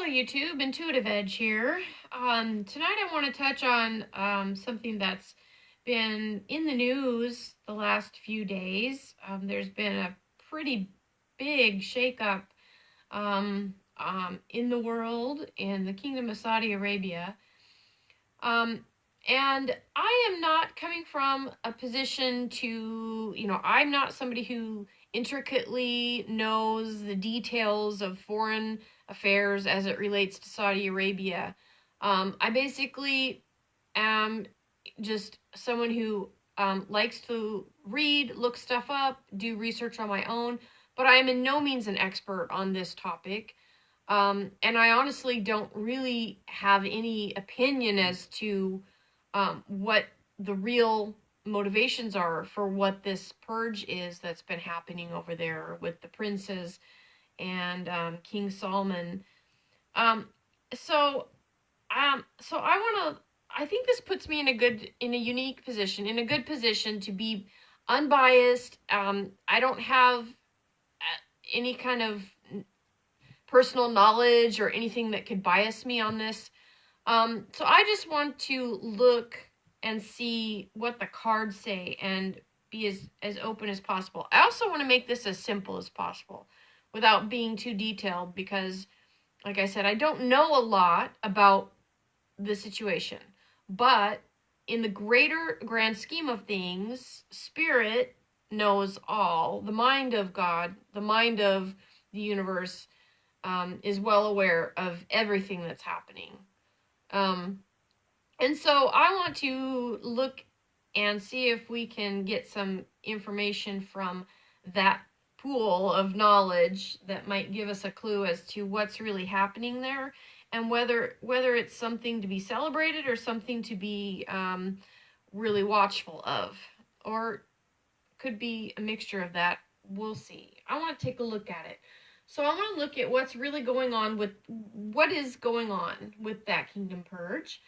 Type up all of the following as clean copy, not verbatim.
Hello YouTube, Intuitive Edge here. Tonight I want to touch on something that's been in the news the last few days. There's been a pretty big shakeup in the world, in the Kingdom of Saudi Arabia. And I am not coming from a position to, I'm not somebody who intricately knows the details of foreign affairs as it relates to Saudi Arabia. I basically am just someone who likes to read, look stuff up, do research on my own, but I am in no means an expert on this topic. And I honestly don't really have any opinion as to what the real motivations are for what this purge is that's been happening over there with the princes and King Solomon. So I think this puts me in a unique position, in a good position to be unbiased. I don't have any kind of personal knowledge or anything that could bias me on this. So I just want to look and see what the cards say and be as open as possible. I also want to make this as simple as possible without being too detailed because, like I said, I don't know a lot about the situation. But in the greater grand scheme of things, Spirit knows all. The mind of God, the mind of the universe, is well aware of everything that's happening. And so I want to look and see if we can get some information from that pool of knowledge that might give us a clue as to what's really happening there, and whether it's something to be celebrated or something to be really watchful of, or could be a mixture of that. We'll see. I want to take a look at it. So I want to look at what's really going on with that Kingdom Purge.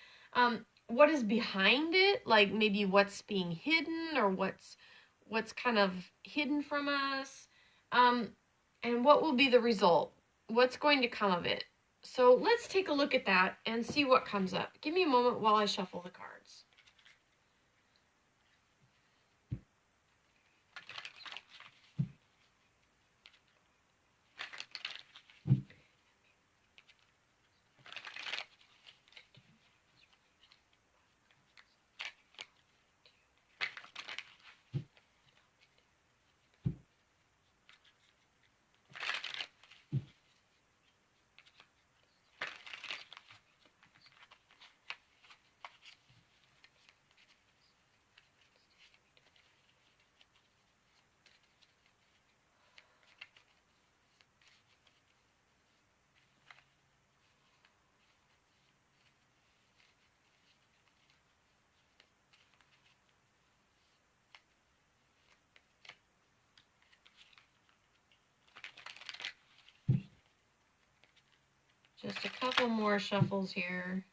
What is behind it? Like maybe what's being hidden, or what's kind of hidden from us. And what will be the result? What's going to come of it? So let's take a look at that and see what comes up. Give me a moment while I shuffle the cards. Just a couple more shuffles here.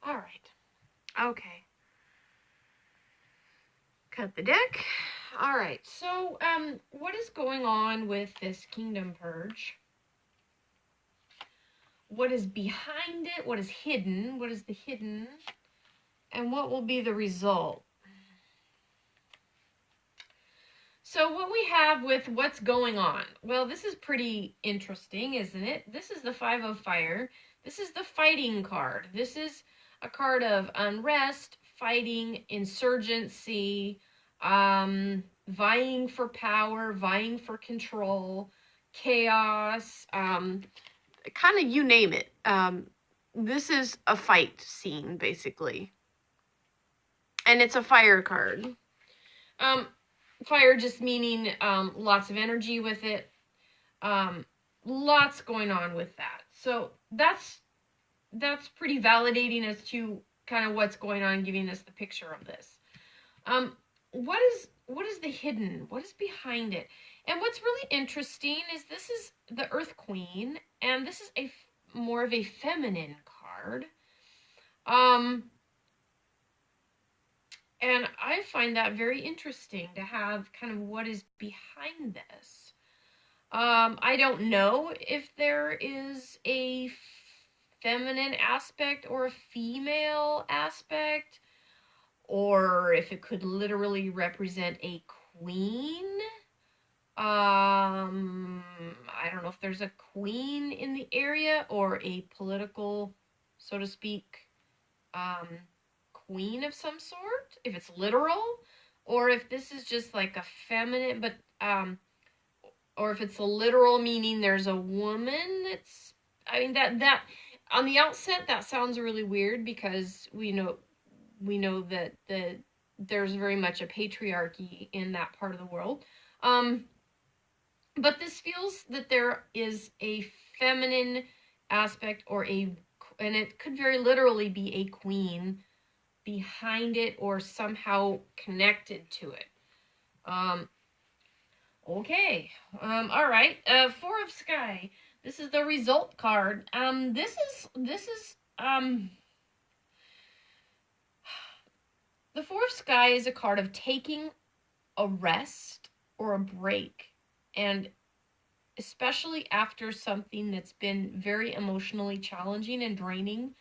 All right. Okay. Cut the deck. All right. So, what is going on with this Kingdom Purge? What is behind it? What is hidden? What is the hidden? And what will be the result? So what we have with what's going on, well, this is pretty interesting, isn't it? This is the Five of Fire. This is the fighting card. This is a card of unrest, fighting, insurgency, vying for power, vying for control, chaos, kind of you name it. This is a fight scene, basically. And it's a fire card. Fire just meaning lots of energy with it. Lots going on with that. So that's pretty validating as to kind of what's going on, giving us the picture of this. what is the hidden? What is behind it? And what's really interesting is this is the Earth Queen, and this is a more of a feminine card. And I find that very interesting to have kind of what is behind this. I don't know if there is a feminine aspect or a female aspect, or if it could literally represent a queen. I don't know if there's a queen in the area or a political, so to speak, queen of some sort, if it's literal, or if this is just like a feminine, but or if it's a literal meaning there's a woman that's, I mean, that on the outset that sounds really weird, because we know that there's very much a patriarchy in that part of the world. But this feels that there is a feminine aspect, and it could very literally be a queen behind it or somehow connected to it. Okay. All right. Four of Sky. This is the result card. This is the Four of Sky is a card of taking a rest or a break, and especially after something that's been very emotionally challenging and draining.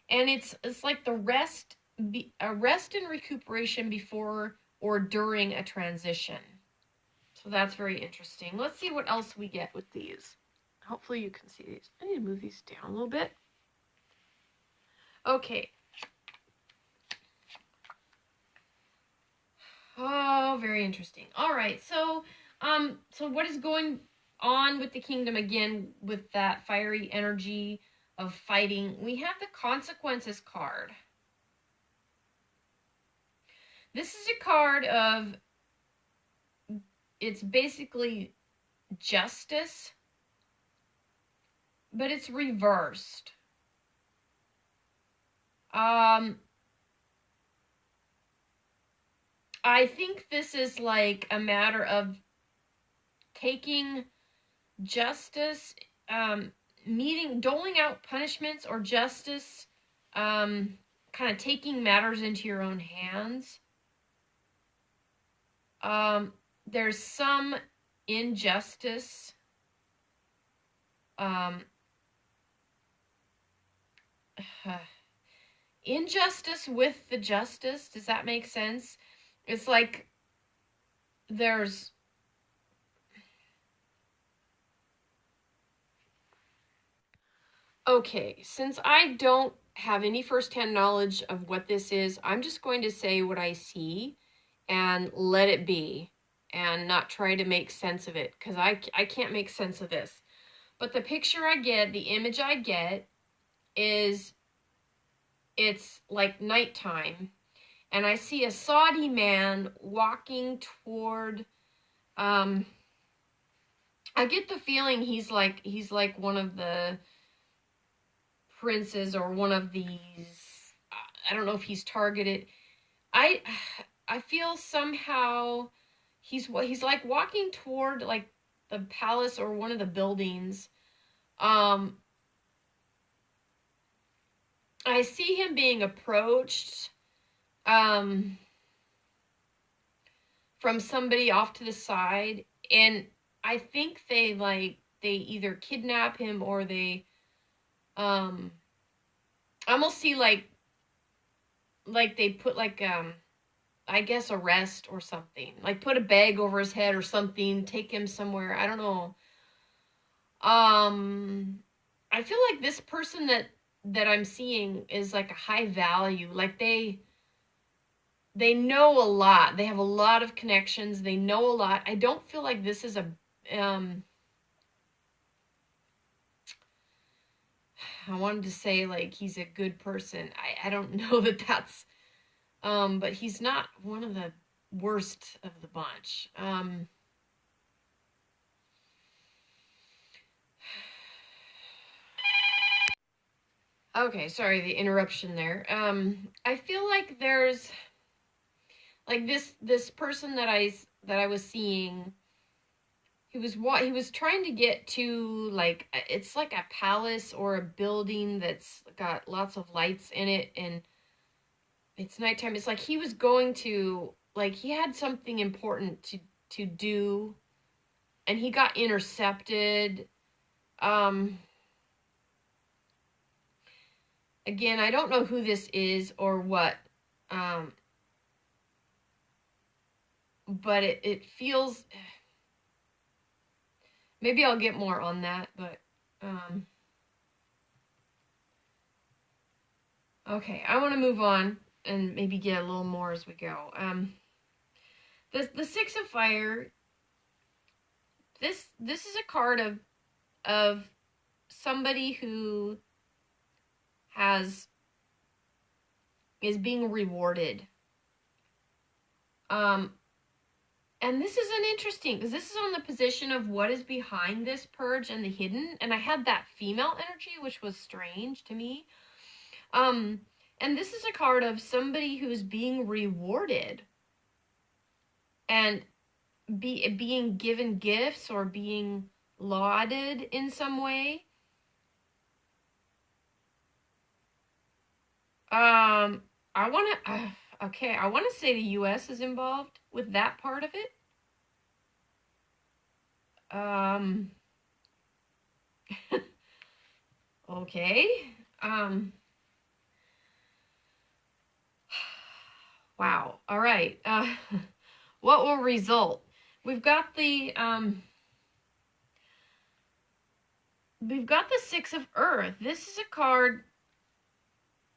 And it's like a rest and recuperation before or during a transition. So that's very interesting. Let's see what else we get with these. Hopefully you can see these. I need to move these down a little bit. Okay. Oh, very interesting. All right. So what is going on with the kingdom again with that fiery energy of fighting? We have the consequences card. This is a card of, it's basically justice, but it's reversed. I think this is like a matter of taking justice, doling out punishments or justice, kind of taking matters into your own hands. There's some injustice. Injustice with the justice. Does that make sense? It's like there's okay, since I don't have any firsthand knowledge of what this is, I'm just going to say what I see and let it be and not try to make sense of it, because I can't make sense of this. But the picture I get, the image I get is it's like nighttime, and I see a Saudi man walking toward, I get the feeling he's like one of the princes or one of these, I don't know if he's targeted. I feel somehow he's like walking toward like the palace or one of the buildings. I see him being approached from somebody off to the side, and I think they either kidnap him or they I almost see like they put like I guess arrest or something, like put a bag over his head or something, take him somewhere, I don't know. I feel like this person that I'm seeing is like a high value, like they know a lot, they have a lot of connections, they know a lot. I don't feel like this is a I wanted to say like he's a good person. I don't know that that's but he's not one of the worst of the bunch. Okay, sorry, the interruption there. I feel like there's like this person that I was seeing, he was trying to get to, like, it's like a palace or a building that's got lots of lights in it, and it's nighttime. It's like he was going to, like, he had something important to do, and he got intercepted. Again, I don't know who this is or what, but it feels, maybe I'll get more on that, but okay, I want to move on and maybe get a little more as we go. The Six of Fire. This is a card of somebody who is being rewarded. And this is an interesting, because this is on the position of what is behind this purge and the hidden, and I had that female energy, which was strange to me. And this is a card of somebody who's being rewarded and being given gifts or being lauded in some way. I want to okay, I want to say the US is involved with that part of it. Okay. Wow. All right. What will result? We've got the Six of Earth. This is a card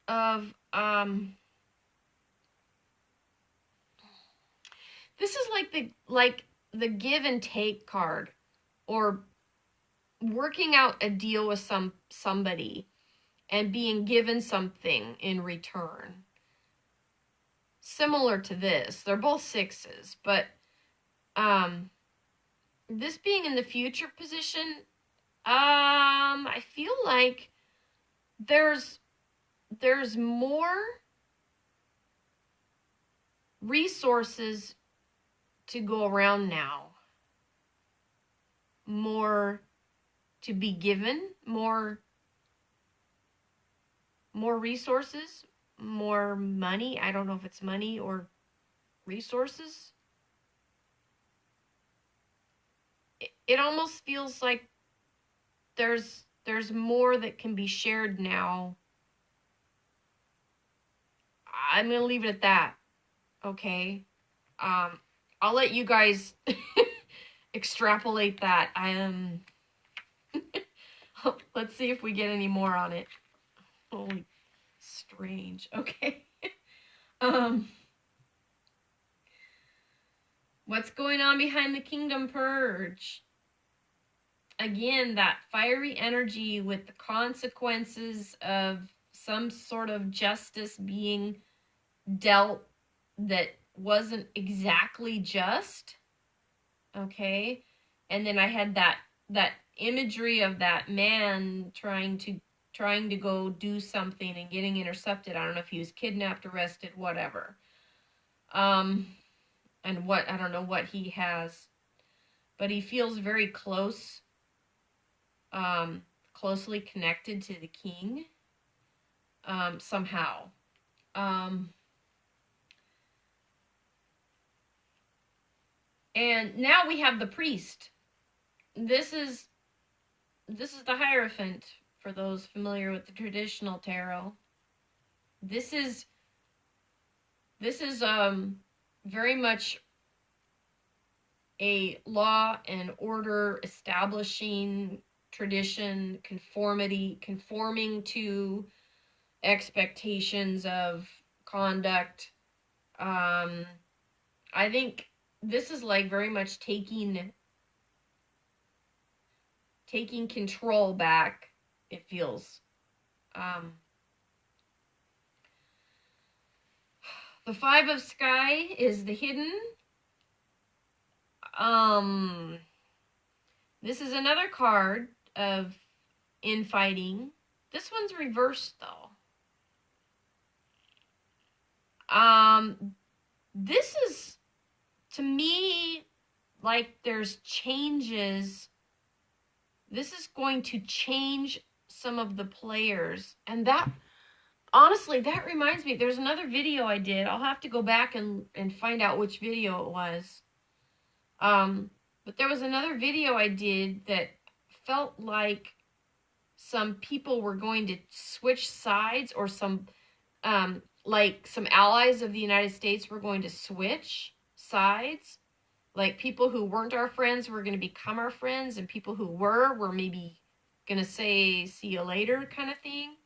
of this is like the give and take card, or working out a deal with somebody and being given something in return. Similar to this. They're both sixes, but this being in the future position, I feel like there's more resources to go around now. More to be given, more resources, more money. I don't know if it's money or resources. It almost feels like there's more that can be shared now. I'm going to leave it at that. Okay. I'll let you guys extrapolate that. Let's see if we get any more on it. Holy strange. Okay. What's going on behind the Kingdom Purge? Again, that fiery energy with the consequences of some sort of justice being dealt that wasn't exactly just. Okay. And then I had that imagery of that man trying to go do something and getting intercepted. I don't know if he was kidnapped, arrested, whatever. And what, I don't know what he has, but he feels very close, closely connected to the king, somehow. And now we have the priest. This is the Hierophant, for those familiar with the traditional tarot. This is very much a law and order establishing tradition, conforming to expectations of conduct. I think this is like very much taking control back, it feels. The Five of Sky is the hidden. This is another card of infighting. This one's reversed though. this is, to me, like there's changes. This is going to change some of the players. And that, honestly, that reminds me, there's another video I did. I'll have to go back and find out which video it was. But there was another video I did that felt like some people were going to switch sides, or some, like some allies of the United States were going to switch sides. Like people who weren't our friends were going to become our friends, and people who were maybe going to say, see you later kind of thing.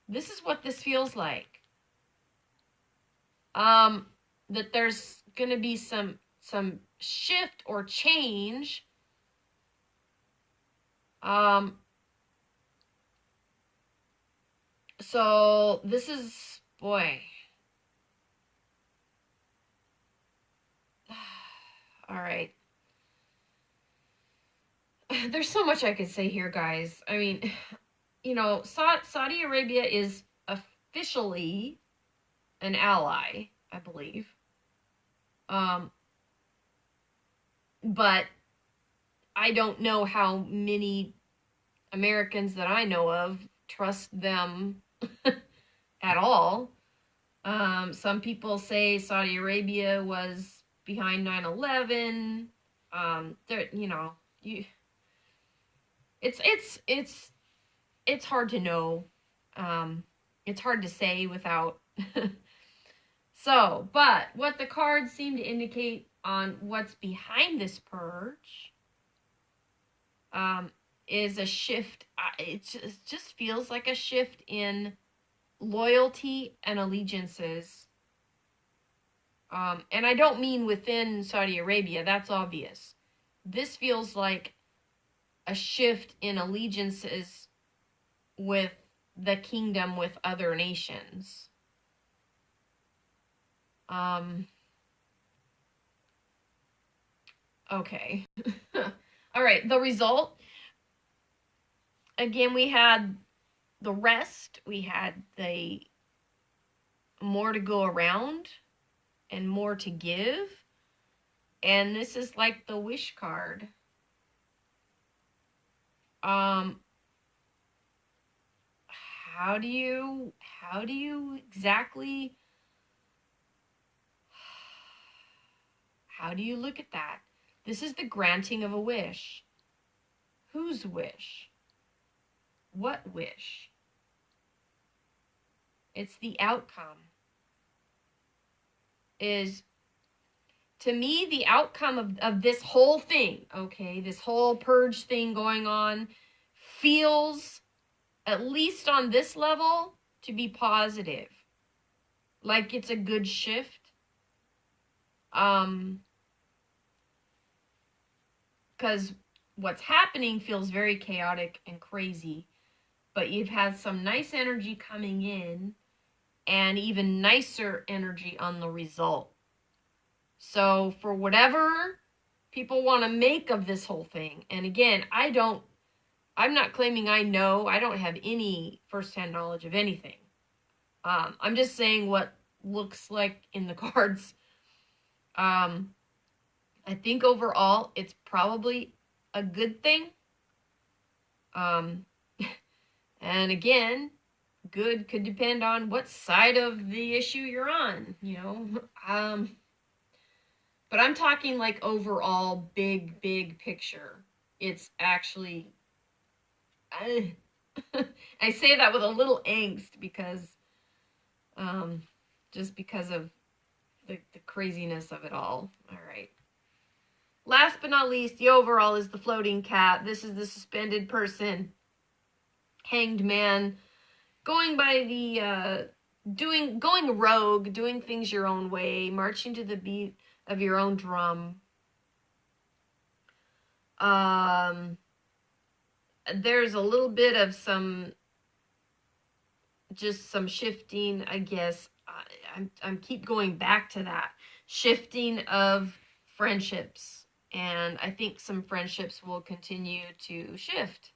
This is what this feels like. That there's going to be some shift or change. So this is, boy. All right. There's so much I could say here, guys. I mean, you know, Saudi Arabia is officially an ally, I believe. But I don't know how many Americans that I know of trust them at all. Some people say Saudi Arabia was behind 9/11. You know, it's hard to know. It's hard to say without. So, but what the cards seem to indicate on what's behind this purge is a shift. It just feels like a shift in loyalty and allegiances. And I don't mean within Saudi Arabia, that's obvious. This feels like a shift in allegiances with the kingdom, with other nations. Okay. All right, the result. Again, we had the rest. We had the more to go around and more to give. And this is like the wish card. How do you exactly, how do you look at that? This is the granting of a wish. Whose wish? What wish? It's the outcome. Is, to me, the outcome of this whole thing, okay, this whole purge thing going on, feels, at least on this level, to be positive. Like it's a good shift. Because what's happening feels very chaotic and crazy, but you've had some nice energy coming in, and even nicer energy on the result. So for whatever people want to make of this whole thing, and again, I'm not claiming I know. I don't have any firsthand knowledge of anything. I'm just saying what looks like in the cards. I think overall it's probably a good thing. And again, good could depend on what side of the issue you're on, you know. But I'm talking like overall big picture. It's actually, I say that with a little angst because, just because of the craziness of it all. All right. Last but not least, the overall is the floating cat. This is the suspended person, hanged man, going by the, going rogue, doing things your own way, marching to the beat of your own drum. There's a little bit of some shifting, I guess. I'm keep going back to that shifting of friendships, and I think some friendships will continue to shift.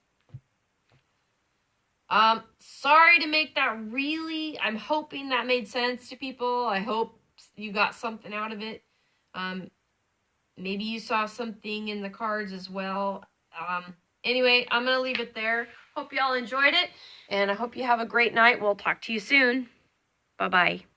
Sorry to make that really, I'm hoping that made sense to people. I hope you got something out of it. Maybe you saw something in the cards as well. Anyway, I'm going to leave it there. Hope y'all enjoyed it, and I hope you have a great night. We'll talk to you soon. Bye-bye.